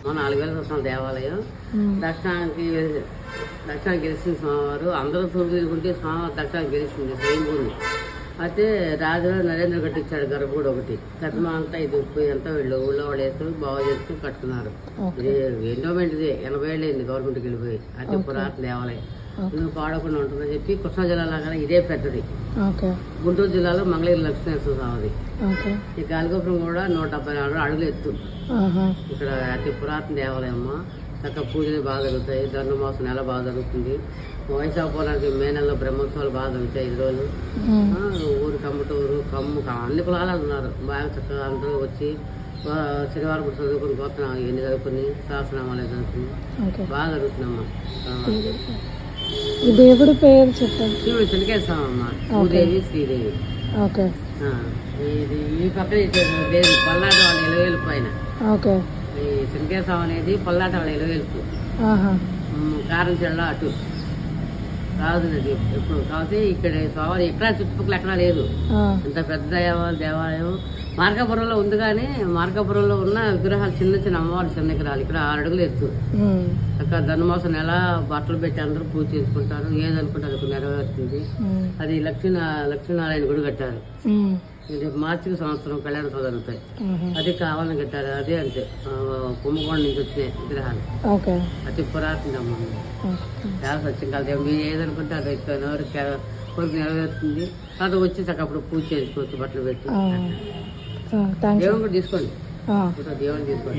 4000 సంవత్సరాల దేవాలయం. దర్శనానికి గెలిచిన స్వామివారు అందరూ సూర్యుకుంటే స్వామివారు దర్శనానికి గెలిచింది స్వయంభూని. అయితే రాజు నరేంద్ర కట్టించాడు గర్భగుడి ఒకటి. కట్నం అంతా ఇది ఉప్పు అంతా వీళ్ళు ఊళ్ళో వాళ్ళు వేసుకుని బాగు చేసుకుని కట్టుకున్నారు. ఇది ఎండోమెంట్ ఇది 80 ఏళ్ళు అయింది గవర్నమెంట్కి వెళ్ళిపోయి. అతి పురాతన దేవాలయం నువ్వు పాడకుండా ఉంటుందని చెప్పి కృష్ణా జిల్లా లాగా ఇదే పెద్దది. గుంటూరు జిల్లాలో మంగళగిరి లక్ష్మీనరసింహ స్వామిది. ఈ గాలిగోపురం కూడా 174 అడుగులు ఎత్తు. ఇక్కడ అతి పురాతన దేవాలయం. చక్కగా పూజలు బాగా జరుగుతాయి. ధనుర్మాసం నెల బాగా జరుగుతుంది. వైశాఖ పౌర్ణమికి మే నెలలో బ్రహ్మోత్సవాలు బాగా జరుగుతాయి 5 రోజులు. ఊరు కమ్మటూరు కమ్ము అన్ని కులాలు ఉన్నారు. బాగా చక్కగా అందరూ వచ్చి శనివారం కూడా చదువుకుని పోతున్నాం. ఎన్ని చదువుకుని సహస్రనామాలు చదువుకుని బాగా జరుగుతున్నామ్మా. దేవుడి పేరు చెప్పండి. శివుడు చెనకేస్తామమ్మ. భూదేవి శ్రీదేవి. ఇది ఈ పక్కన దేవి పల్నాటి వాళ్ళ ఎలవేలుపు పైన. ఈ చెనకేశ్వరం అనేది పల్నాటి వాళ్ళ ఎలవేలుపు. కారం చెల్ల అటు రాదు నది ఎప్పుడు. కాబట్టి ఇక్కడ స్వామి ఎక్కడా చుట్టుపక్కల ఎక్కడా లేదు. ఇంత పెద్ద దేవాలయం మార్కాపురంలో ఉంది. కానీ మార్కాపురంలో ఉన్న విగ్రహాలు చిన్న చిన్న అమ్మవారి చిన్న విగ్రహాలు. ఇక్కడ 6 అడుగులు ఎత్తు. అక్కడ ధనుమాసం నెల బట్టలు పెట్టి అందరూ పూజ చేసుకుంటారు. ఏదనుకుంటారు అది నెరవేరుతుంది. అది లక్ష్మీనారాయణ గుడి కట్టారు. ఇది మార్చికి సంవత్సరం కళ్యాణోత్సవాలు జరుగుతాయి. అది కావాలని కట్టారు. అదే అంటే కుంభకోణం నుంచి వచ్చినాయి విగ్రహాలు. అతి పురాతన అమ్మ. చాలా సత్యం దేవుడు మీరు ఏదనుకుంటే అది కోరిక నెరవేరుతుంది. అది వచ్చి అప్పుడు పూజ చేసుకోవచ్చు బట్టలు పెట్టి. దేవుని కూడా తీసుకోండి. దేవుని తీసుకోండి.